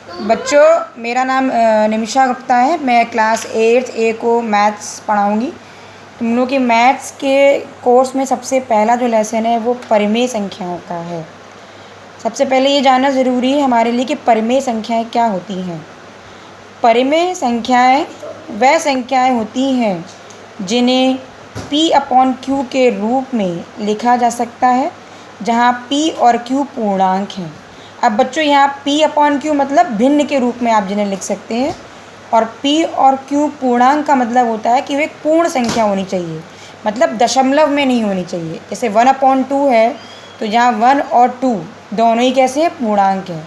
बच्चों, मेरा नाम निमिषा गुप्ता है। मैं क्लास 8 ए को मैथ्स पढ़ाऊँगी। तुम लोग के मैथ्स के कोर्स में सबसे पहला जो लेसन है वो परिमेय संख्याओं का है। सबसे पहले ये जानना ज़रूरी है हमारे लिए कि परिमेय संख्याएं क्या होती हैं। परिमेय संख्याएं वह संख्याएं होती हैं जिन्हें P/Q के रूप में लिखा जा सकता है, जहाँ P और Q पूर्णांक हैं। अब बच्चों, यहाँ P/Q मतलब भिन्न के रूप में आप जिन्हें लिख सकते हैं, और P और Q पूर्णांक का मतलब होता है कि वे एक पूर्ण संख्या होनी चाहिए, मतलब दशमलव में नहीं होनी चाहिए। जैसे 1/2 है तो जहाँ 1 और 2 दोनों ही कैसे हैं, पूर्णांक हैं।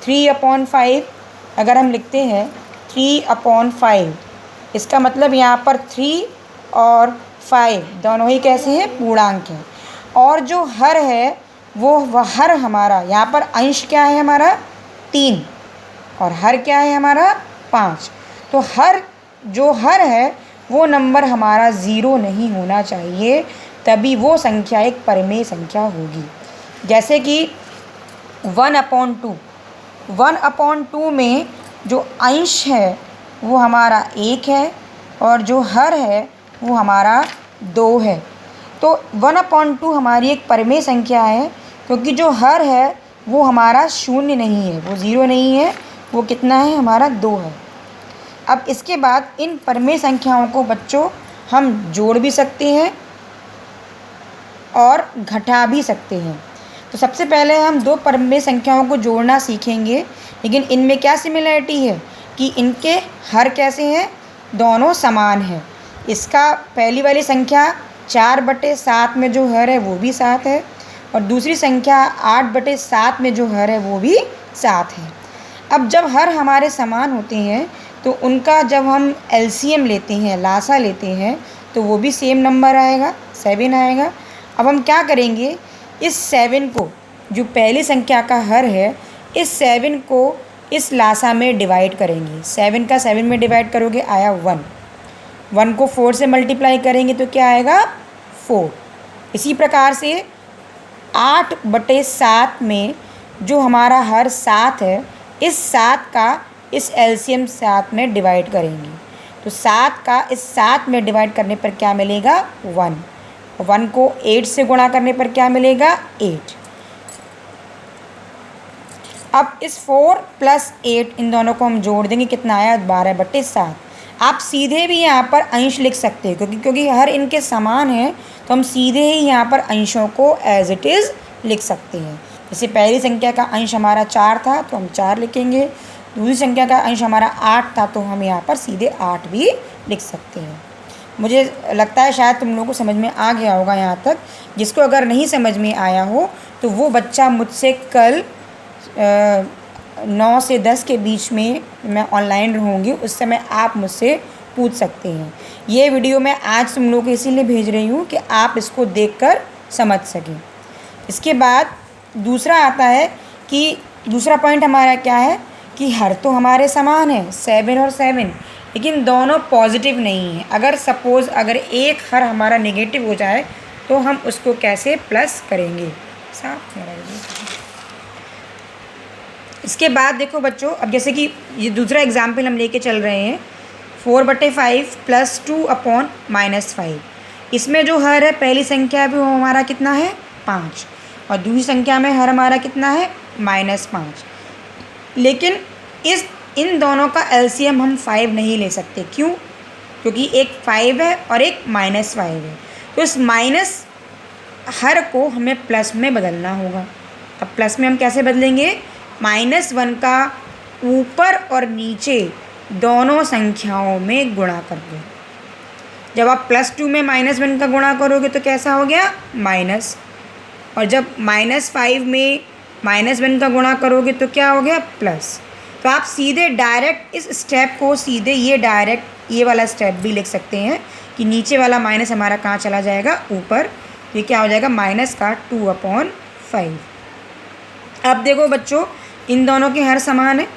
3/5 अगर हम लिखते हैं 3/5, इसका मतलब यहाँ पर 3 और 5 दोनों ही कैसे हैं, पूर्णांक हैं। और जो हर है वो हर हमारा यहाँ पर अंश क्या है हमारा 3, और हर क्या है हमारा 5। तो जो हर है वो नंबर हमारा 0 नहीं होना चाहिए, तभी वो संख्या एक परिमेय संख्या होगी। जैसे कि 1/2 में जो अंश है वो हमारा 1 है, और जो हर है वो हमारा 2 है। तो 1/2 हमारी एक परिमेय संख्या है, क्योंकि जो हर है वो हमारा 0 नहीं है, वो 0 नहीं है, वो कितना है हमारा 2 है। अब इसके बाद इन परिमेय संख्याओं को बच्चों हम जोड़ भी सकते हैं और घटा भी सकते हैं। तो सबसे पहले हम दो परिमेय संख्याओं को जोड़ना सीखेंगे, लेकिन इनमें क्या सिमिलरिटी है कि इनके हर कैसे हैं, दोनों समान हैं। इसका पहली वाली संख्या 4/7 में जो हर है वो भी 7 है, और दूसरी संख्या 8/7 में जो हर है वो भी 7 है। अब जब हर हमारे समान होते हैं तो उनका जब हम एलसीएम लेते हैं, लासा लेते हैं, तो वो भी सेम नंबर आएगा, 7 आएगा। अब हम क्या करेंगे, इस 7 को, जो पहली संख्या का हर है, इस 7 को इस लासा में डिवाइड करेंगे। 7 का 7 में डिवाइड करोगे आया 1, 1 को 4 से मल्टीप्लाई करेंगे तो क्या आएगा 4। इसी प्रकार से 8/7 में जो हमारा हर 7 है, इस 7 का इस एलसीएम 7 में डिवाइड करेंगे, तो 7 का इस 7 में डिवाइड करने पर क्या मिलेगा 1, 1 को 8 से गुणा करने पर क्या मिलेगा 8। अब इस 4 + 8 इन दोनों को हम जोड़ देंगे, कितना आया 12/7। आप सीधे भी यहाँ पर अंश लिख सकते हैं, क्योंकि हर इनके समान है, तो हम सीधे ही यहाँ पर अंशों को एज इट इज़ लिख सकते हैं। जैसे पहली संख्या का अंश हमारा 4 था तो हम 4 लिखेंगे, दूसरी संख्या का अंश हमारा 8 था तो हम यहाँ पर सीधे 8 भी लिख सकते हैं। मुझे लगता है शायद तुम लोगों को समझ में आ गया होगा यहाँ तक। जिसको अगर नहीं समझ में आया हो तो वो बच्चा मुझसे कल 9 से 10 के बीच में मैं ऑनलाइन रहूँगी, उस समय आप मुझसे पूछ सकते हैं। ये वीडियो मैं आज तुम लोगों को इसीलिए भेज रही हूँ कि आप इसको देखकर समझ सकें। इसके बाद दूसरा आता है कि दूसरा पॉइंट हमारा क्या है कि हर तो हमारे समान है 7 और 7, लेकिन दोनों पॉजिटिव नहीं हैं। अगर सपोज़ अगर एक हर हमारा नेगेटिव हो जाए तो हम उसको कैसे प्लस करेंगे। साफ मेरा इसके बाद देखो बच्चों, अब जैसे कि ये दूसरा एग्जाम्पल हम लेके चल रहे हैं 4/5 + 2/-5। इसमें जो हर है पहली संख्या है वो हमारा कितना है 5, और दूसरी संख्या में हर हमारा कितना है -5। लेकिन इन दोनों का एलसीएम हम 5 नहीं ले सकते। क्यों? क्योंकि एक 5 है और एक -5 है, तो इस माइनस हर को हमें प्लस में बदलना होगा। अब प्लस में हम कैसे बदलेंगे, -1 का ऊपर और नीचे दोनों संख्याओं में गुणा कर दो। जब आप +2 में -1 का गुणा करोगे तो कैसा हो गया माइनस, और जब -5 में -1 का गुणा करोगे तो क्या हो गया प्लस। तो आप सीधे डायरेक्ट इस स्टेप को सीधे ये वाला स्टेप भी लिख सकते हैं कि नीचे वाला माइनस हमारा कहाँ चला जाएगा ऊपर, ये क्या हो जाएगा -2/5। अब देखो बच्चों, इन दोनों के हर समान है,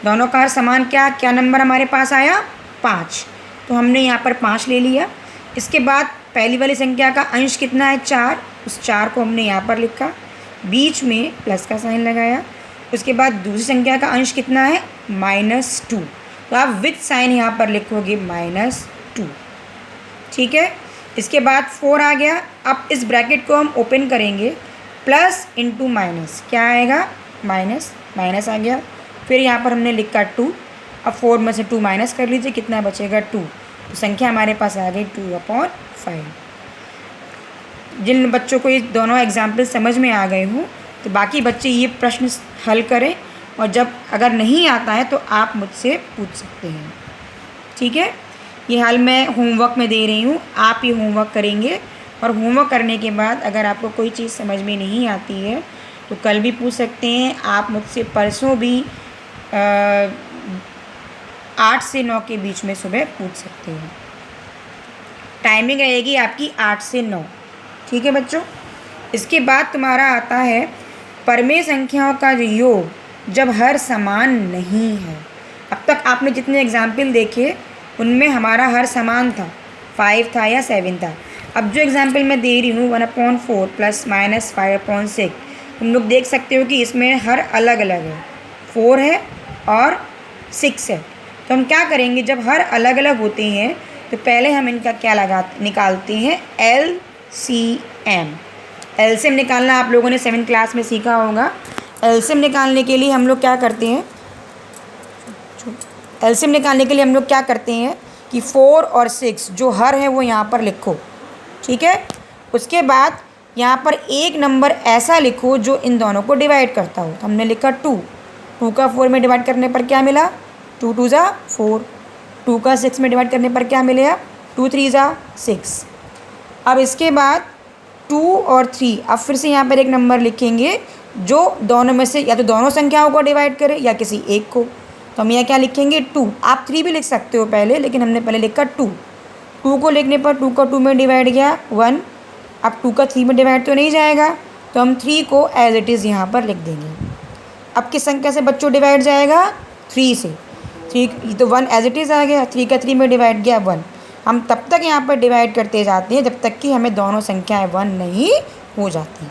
दोनों का हर समान क्या नंबर हमारे पास आया 5, तो हमने यहाँ पर 5 ले लिया। इसके बाद पहली वाली संख्या का अंश कितना है 4, उस 4 को हमने यहाँ पर लिखा, बीच में प्लस का साइन लगाया, उसके बाद दूसरी संख्या का अंश कितना है -2, तो आप विथ साइन यहाँ पर लिखोगे -2, ठीक है। इसके बाद 4 आ गया। अब इस ब्रैकेट को हम ओपन करेंगे, प्लस इंटू माइनस, क्या आएगा माइनस, माइनस आ गया। फिर यहाँ पर हमने लिखा 2, अब 4 में से 2 माइनस कर लीजिए, कितना बचेगा 2, तो संख्या हमारे पास आ गई 2/5। जिन बच्चों को ये दोनों एग्जाम्पल समझ में आ गए हों तो बाकी बच्चे ये प्रश्न हल करें, और जब अगर नहीं आता है तो आप मुझसे पूछ सकते हैं, ठीक है। ये हल मैं होमवर्क में दे रही हूँ, आप ये होमवर्क करेंगे, और होमवर्क करने के बाद अगर आपको कोई चीज़ समझ में नहीं आती है तो कल भी पूछ सकते हैं, आप मुझसे परसों भी 8 से 9 के बीच में सुबह पूछ सकते हैं। टाइमिंग रहेगी आपकी 8 से 9, ठीक है बच्चों। इसके बाद तुम्हारा आता है परमेय संख्याओं का योग जब हर समान नहीं है। अब तक आपने जितने एग्जाम्पल देखे उनमें हमारा हर समान था, 5 था या 7 था। अब जो एग्जाम्पल मैं दे रही हूँ 1/4 प्लस माइनस 5/6, तुम लोग देख सकते हो कि इसमें हर अलग अलग है, 4 है और 6 है। तो हम क्या करेंगे, जब हर अलग अलग होते हैं तो पहले हम इनका क्या निकालते हैं, LCM। एलसीएम निकालना आप लोगों ने 7th क्लास में सीखा होगा। एलसीएम निकालने के लिए हम लोग क्या करते हैं, कि 4 और 6 जो हर है वो यहाँ पर लिखो, ठीक है। उसके बाद यहाँ पर एक नंबर ऐसा लिखो जो इन दोनों को डिवाइड करता हो। तो हमने लिखा 2 का 4 में डिवाइड करने पर क्या मिला, 2 2 ज़ा 4। 2 का 6 में डिवाइड करने पर क्या मिलेगा, 2 3 ज़ा 6। अब इसके बाद 2 और 3, अब फिर से यहाँ पर एक नंबर लिखेंगे जो दोनों में से या तो दोनों संख्याओं को डिवाइड करे या किसी एक को। तो हम यहाँ क्या लिखेंगे, 2। आप 3 भी लिख सकते हो पहले, लेकिन हमने पहले लिखा 2। 2 को लिखने पर 2 का 2 में डिवाइड गया 1। अब 2 का 3 में डिवाइड तो नहीं जाएगा, तो हम 3 को एज इट इज़ यहाँ पर लिख देंगे। अब किस संख्या से बच्चों डिवाइड जाएगा, 3 से। 3 तो 1 एज इट इज़ आ गया, 3 का 3 में डिवाइड गया 1। हम तब तक यहाँ पर डिवाइड करते जाते हैं जब तक कि हमें दोनों संख्याएं 1 नहीं हो जाती।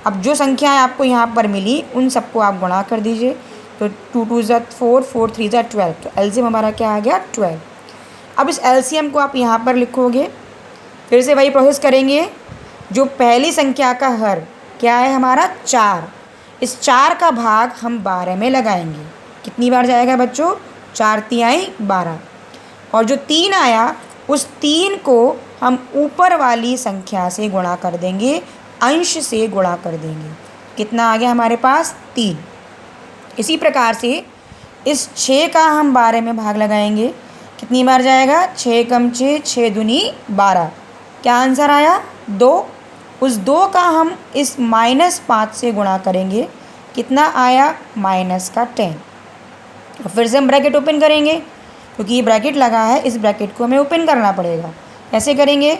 अब जो संख्याएं आपको यहाँ पर मिली उन सबको आप गुणा कर दीजिए। तो 2 2 ज़ा 4, 4 3 ज़ा 12, तो एलसीएम हमारा क्या आ गया 12। अब इस एलसीएम को आप यहाँ पर लिखोगे, फिर से वही प्रोसेस करेंगे। जो पहली संख्या का हर क्या है हमारा 4, इस 4 का भाग हम 12 में लगाएंगे। कितनी बार जाएगा बच्चों, 4 तिहाई 12। और जो 3 आया उस 3 को हम ऊपर वाली संख्या से गुणा कर देंगे, अंश से गुणा कर देंगे। कितना आ गया हमारे पास 3। इसी प्रकार से इस 6 का हम 12 में भाग लगाएंगे। कितनी बार जाएगा, 6 कम 6, 6 दूनी 12। क्या आंसर आया 2। उस 2 का हम इस -5 से गुणा करेंगे। कितना आया -10। और फिर से हम ब्रैकेट ओपन करेंगे, क्योंकि ये ब्रैकेट लगा है, इस ब्रैकेट को हमें ओपन करना पड़ेगा। कैसे करेंगे,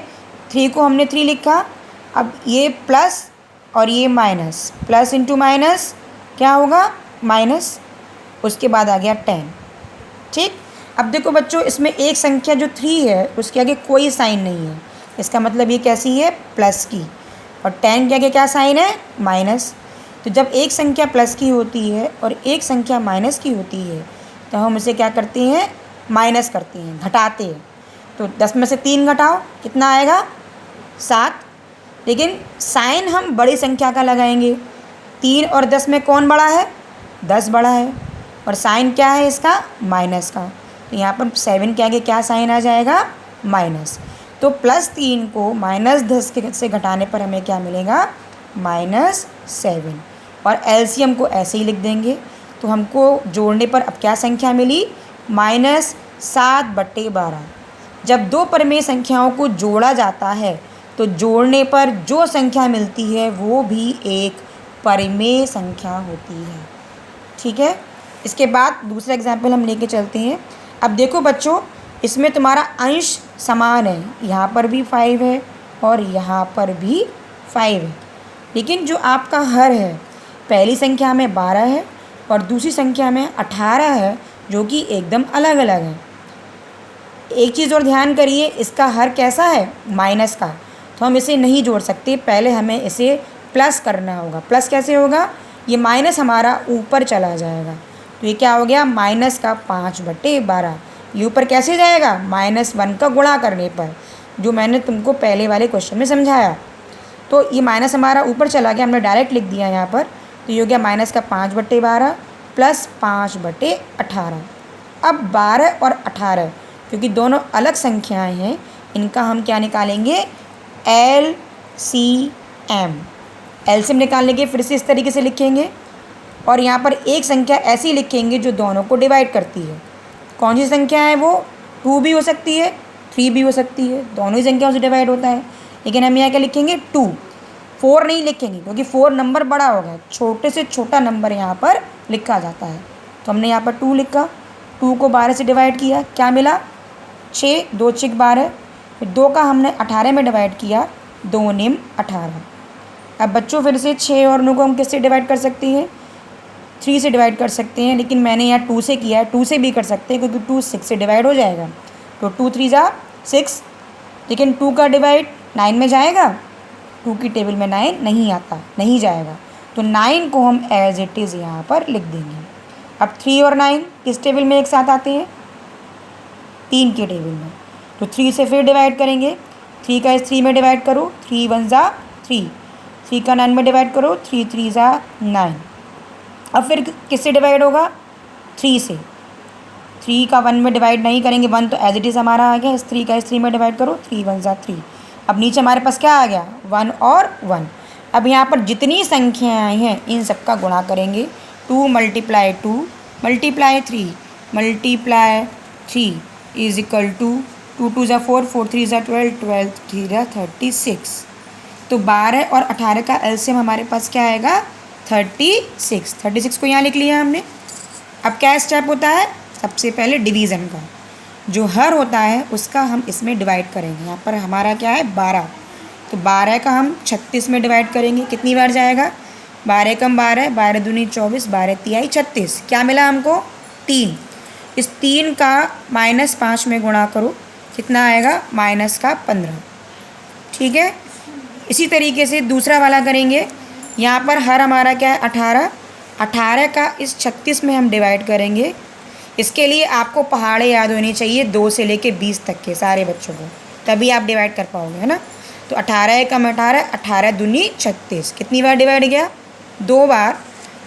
3 को हमने 3 लिखा, अब ये प्लस और ये माइनस, प्लस इंटू माइनस क्या होगा माइनस, उसके बाद आ गया 10, ठीक। अब देखो बच्चों, इसमें एक संख्या जो 3 है उसके आगे कोई साइन नहीं है, इसका मतलब ये कैसी है, प्लस की। और 10 के आगे क्या साइन है, माइनस। तो जब एक संख्या प्लस की होती है और एक संख्या माइनस की होती है तो हम उसे क्या करते हैं, माइनस करते हैं, घटाते हैं। तो 10 में से 3 घटाओ, कितना आएगा 7। लेकिन साइन हम बड़ी संख्या का लगाएंगे। 3 और 10 में कौन बड़ा है, 10 बड़ा है, और साइन क्या है इसका, माइनस का। तो यहाँ पर 7 के आगे क्या साइन आ जाएगा, माइनस। तो +3 को -10 से घटाने पर हमें क्या मिलेगा, -7। और एलसीएम को ऐसे ही लिख देंगे। तो हमको जोड़ने पर अब क्या संख्या मिली, -7/12। जब दो परमेय संख्याओं को जोड़ा जाता है तो जोड़ने पर जो संख्या मिलती है वो भी एक परमेय संख्या होती है, ठीक है। इसके बाद दूसरा एग्जाम्पल हम लेके चलते हैं। अब देखो बच्चों, इसमें तुम्हारा अंश समान है, यहाँ पर भी 5 है और यहाँ पर भी 5 है। लेकिन जो आपका हर है, पहली संख्या में 12 है और दूसरी संख्या में 18 है, जो कि एकदम अलग अलग है। एक चीज़ और ध्यान करिए, इसका हर कैसा है, माइनस का। तो हम इसे नहीं जोड़ सकते, पहले हमें इसे प्लस करना होगा। प्लस कैसे होगा, ये माइनस हमारा ऊपर चला जाएगा। तो ये क्या हो गया, माइनस का 5/12। ये ऊपर कैसे जाएगा, -1 का गुणा करने पर, जो मैंने तुमको पहले वाले क्वेश्चन में समझाया। तो ये माइनस हमारा ऊपर चला गया, हमने डायरेक्ट लिख दिया यहाँ पर। तो ये हो गया माइनस का 5/12 प्लस 5/18। अब 12 और 18 क्योंकि दोनों अलग संख्याएं हैं, इनका हम क्या निकालेंगे, LCM। एलसीएम निकालने के फिर से इस तरीके से लिखेंगे और यहाँ पर एक संख्या ऐसी लिखेंगे जो दोनों को डिवाइड करती है। कौन सी संख्या है वो, 2 भी हो सकती है, 3 भी हो सकती है, दोनों ही संख्याओं से डिवाइड होता है। लेकिन हम यहाँ क्या लिखेंगे, 2। 4 नहीं लिखेंगे क्योंकि 4 नंबर बड़ा होगा, छोटे से छोटा नंबर यहाँ पर लिखा जाता है। तो हमने यहाँ पर 2 लिखा, 2 को 12 से डिवाइड किया, क्या मिला, 6, 2 6 12। फिर 2 का हमने 18 में डिवाइड किया, 2 9 18। अब बच्चों फिर से 6 और 9 को हम किससे डिवाइड कर सकते हैं, 3 से डिवाइड कर सकते हैं, लेकिन मैंने यहाँ 2 से किया है। 2 से भी कर सकते हैं क्योंकि 2 6 से डिवाइड हो जाएगा। तो 2 3 जा 6, लेकिन 2 का डिवाइड 9 में जाएगा, 2 की टेबल में 9 नहीं आता, नहीं जाएगा। तो 9 को हम एज इट इज़ यहाँ पर लिख देंगे। अब 3 और 9 किस टेबल में एक साथ आते हैं, 3 के टेबल में। तो 3 से फिर डिवाइड करेंगे, 3 का इस 3 में डिवाइड करो, 3 1 जा 3, 3 का 9 में डिवाइड करो, 3 3 जा 9। अब फिर किससे डिवाइड होगा, 3 से। 3 का 1 में डिवाइड नहीं करेंगे, 1 तो एज इट इज़ हमारा आ गया, इस 3 का इस 3 में डिवाइड करो, 3 1 जा 3। अब नीचे हमारे पास क्या आ गया, 1 और 1। अब यहाँ पर जितनी संख्याएँ हैं इन सब का गुणा करेंगे। 2 × 2 × 3 × 3 इज इक्वल टू 2 2 जा 4, 4 3 जा 12, 12 3 जा 36। तो 12 और 18 का एलसीएम हमारे पास क्या आएगा, 36। 36 को यहाँ लिख लिया हमने। अब क्या स्टेप होता है, सबसे पहले डिवीज़न का, जो हर होता है उसका हम इसमें डिवाइड करेंगे। यहाँ पर हमारा क्या है, 12। तो 12 का हम 36 में डिवाइड करेंगे, कितनी बार जाएगा, 12 कम 12, 12 दूनी 24, 12 तिहाई 36। क्या मिला हमको, 3। इस 3 का -5 में गुणा करो, कितना आएगा, -15। ठीक है। इसी तरीके से दूसरा वाला करेंगे। यहाँ पर हर हमारा क्या है, 18। 18 का इस 36 में हम डिवाइड करेंगे। इसके लिए आपको पहाड़े याद होनी चाहिए 2 से लेके 20 तक के सारे बच्चों को, तभी आप डिवाइड कर पाओगे, है ना। तो 18 कम 18, 18 दूनी 36। कितनी बार डिवाइड गया, 2 बार।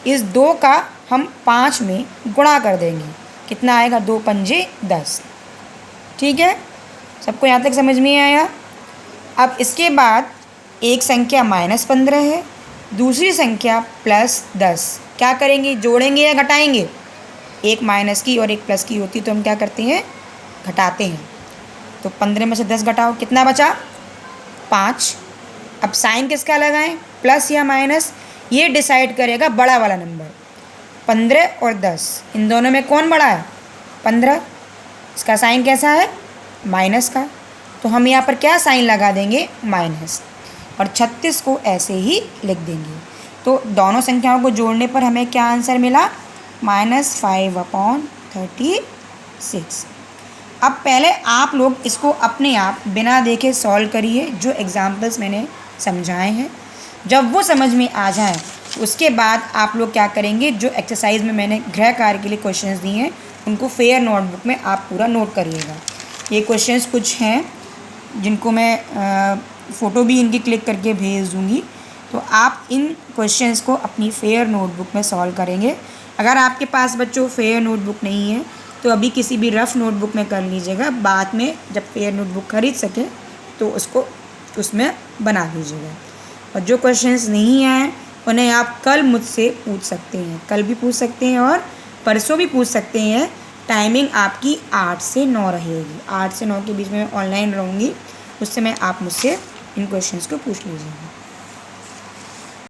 इस 2 का हम 5 में गुणा कर देंगे, कितना आएगा, 2 पंजे 10। ठीक है, सबको यहाँ तक समझ में आया। अब इसके बाद एक संख्या -15 है, दूसरी संख्या +10। क्या करेंगे, जोड़ेंगे या घटाएंगे, एक माइनस की और एक प्लस की होती तो हम क्या करते हैं, घटाते हैं। तो 15 में से 10 घटाओ, कितना बचा, 5। अब साइन किसका लगाएं, प्लस या माइनस, ये डिसाइड करेगा बड़ा वाला नंबर। 15 और 10 इन दोनों में कौन बड़ा है, 15। इसका साइन कैसा है, माइनस का। तो हम यहाँ पर क्या साइन लगा देंगे, माइनस, और 36 को ऐसे ही लिख देंगे। तो दोनों संख्याओं को जोड़ने पर हमें क्या आंसर मिला, -5/36। अब पहले आप लोग इसको अपने आप बिना देखे सॉल्व करिए, जो एग्जाम्पल्स मैंने समझाए हैं। जब वो समझ में आ जाए उसके बाद आप लोग क्या करेंगे, जो एक्सरसाइज में मैंने गृह कार्य के लिए क्वेश्चंस दिए हैं उनको फेयर नोटबुक में आप पूरा नोट करिएगा। ये क्वेश्चंस कुछ हैं जिनको मैं फ़ोटो भी इनकी क्लिक करके भेज दूँगी, तो आप इन क्वेश्चंस को अपनी फेयर नोटबुक में सॉल्व करेंगे। अगर आपके पास बच्चों फेयर नोटबुक नहीं है तो अभी किसी भी रफ़ नोटबुक में कर लीजिएगा, बाद में जब फेयर नोटबुक खरीद सके तो उसको उसमें बना लीजिएगा। और जो क्वेश्चंस नहीं आए उन्हें आप कल मुझसे पूछ सकते हैं, कल भी पूछ सकते हैं और परसों भी पूछ सकते हैं। टाइमिंग आपकी 8 से 9 रहेगी, 8 से 9 के बीच में मैं ऑनलाइन रहूँगी, उस समय आप मुझसे इन क्वेश्चंस को पूछ लीजिएगा।